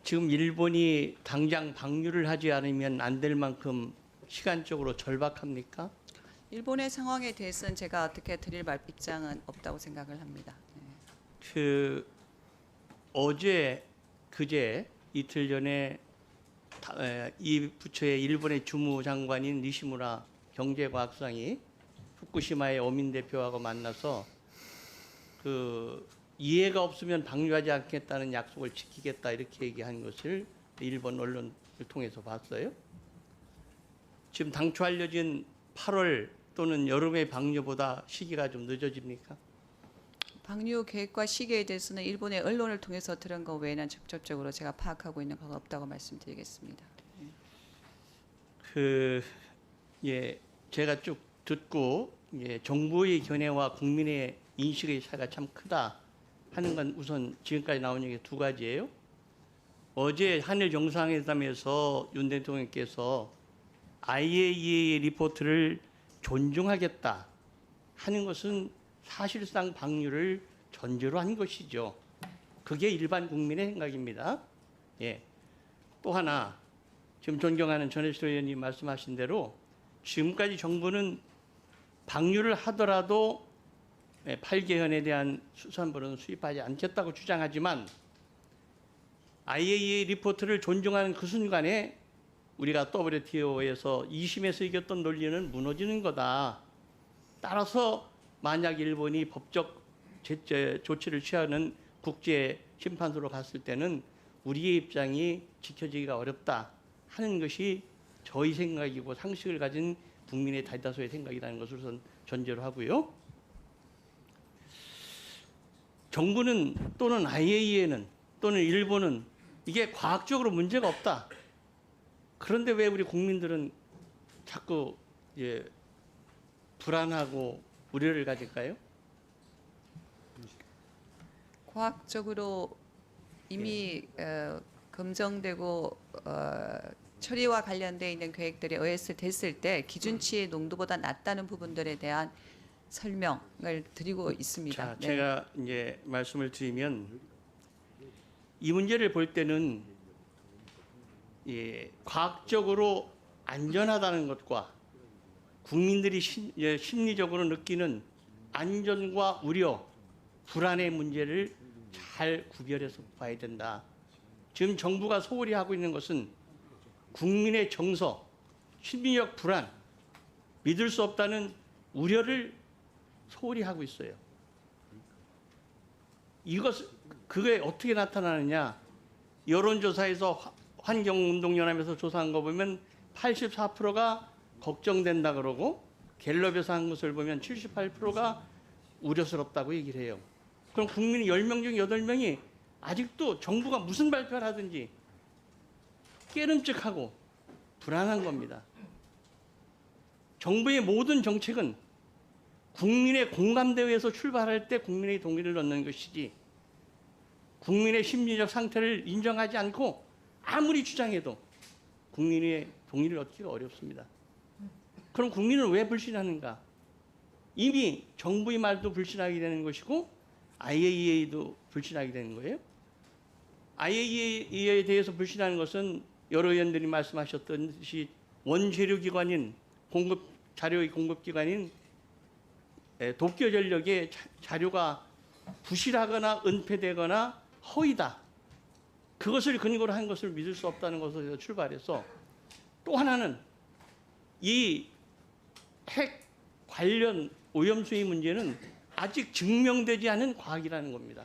지금 일본이 당장 방류를 하지 않으면 안 될 만큼 시간적으로 절박합니까? 일본의 상황에 대해서는 제가 어떻게 드릴 입장은 없다고 생각을 합니다. 네. 어제 그제 이틀 전에 이 부처의 일본의 주무장관인 니시무라 경제과학상이 후쿠시마의 어민 대표하고 만나서 이해가 없으면 방류하지 않겠다는 약속을 지키겠다 이렇게 얘기한 것을 일본 언론을 통해서 봤어요. 지금 당초 알려진 8월 또는 여름의 방류보다 시기가 좀 늦어집니까? 방류 계획과 시기에 대해서는 일본의 언론을 통해서 들은 것 외에는 직접적으로 제가 파악하고 있는 바가 없다고 말씀드리겠습니다. 제가 쭉 듣고 정부의 견해와 국민의 인식의 차이가 참 크다 하는 건 우선 지금까지 나온 얘기 두 가지예요. 어제 한일 정상회담에서 윤 대통령께서 IAEA 리포트를 존중하겠다 하는 것은 사실상 방류를 전제로 한 것이죠. 그게 일반 국민의 생각입니다. 또 하나, 지금 존경하는 전해철 의원님 말씀하신 대로 지금까지 정부는 방류를 하더라도 8개현에 대한 수산물은 수입하지 않겠다고 주장하지만 IAEA 리포트를 존중하는 그 순간에 우리가 WTO에서 2심에서 이겼던 논리는 무너지는 거다. 따라서 만약 일본이 법적 조치를 취하는 국제 심판소로 갔을 때는 우리의 입장이 지켜지기가 어렵다 하는 것이 저희 생각이고 상식을 가진 국민의 대다수의 생각이라는 것을 우선 전제로 하고요. 정부는 또는 IAEA는 또는 일본은 이게 과학적으로 문제가 없다. 그런데 왜 우리 국민들은 자꾸 불안하고 우려를 가질까요? 과학적으로 이미 검증되고 처리와 관련되어 있는 계획들이 OS 됐을 때 기준치의 농도보다 낮다는 부분들에 대한 설명을 드리고 있습니다. 자, 네. 제가 말씀을 드리면 이 문제를 볼 때는 과학적으로 안전하다는 것과 국민들이 심리적으로 느끼는 안전과 우려, 불안의 문제를 잘 구별해서 봐야 된다. 지금 정부가 소홀히 하고 있는 것은 국민의 정서, 심리적 불안, 믿을 수 없다는 우려를 소홀히 하고 있어요. 그게 어떻게 나타나느냐? 여론조사에서 환경운동연합에서 조사한 거 보면 84%가 걱정된다 그러고 갤럽에서 한 것을 보면 78%가 우려스럽다고 얘기를 해요. 그럼 국민 10명 중 8명이 아직도 정부가 무슨 발표를 하든지 깨름직하고 불안한 겁니다. 정부의 모든 정책은 국민의 공감대에서 출발할 때 국민의 동의를 얻는 것이지 국민의 심리적 상태를 인정하지 않고 아무리 주장해도 국민의 동의를 얻기가 어렵습니다. 그럼 국민은 왜 불신하는가? 이미 정부의 말도 불신하게 되는 것이고 IAEA도 불신하게 되는 거예요. IAEA에 대해서 불신하는 것은 여러 의원들이 말씀하셨듯이 원재료기관인 자료의 공급기관인 도쿄전력의 자료가 부실하거나 은폐되거나 허위다. 그것을 근거로 한 것을 믿을 수 없다는 것에서 출발해서 또 하나는 이 핵 관련 오염수의 문제는 아직 증명되지 않은 과학이라는 겁니다.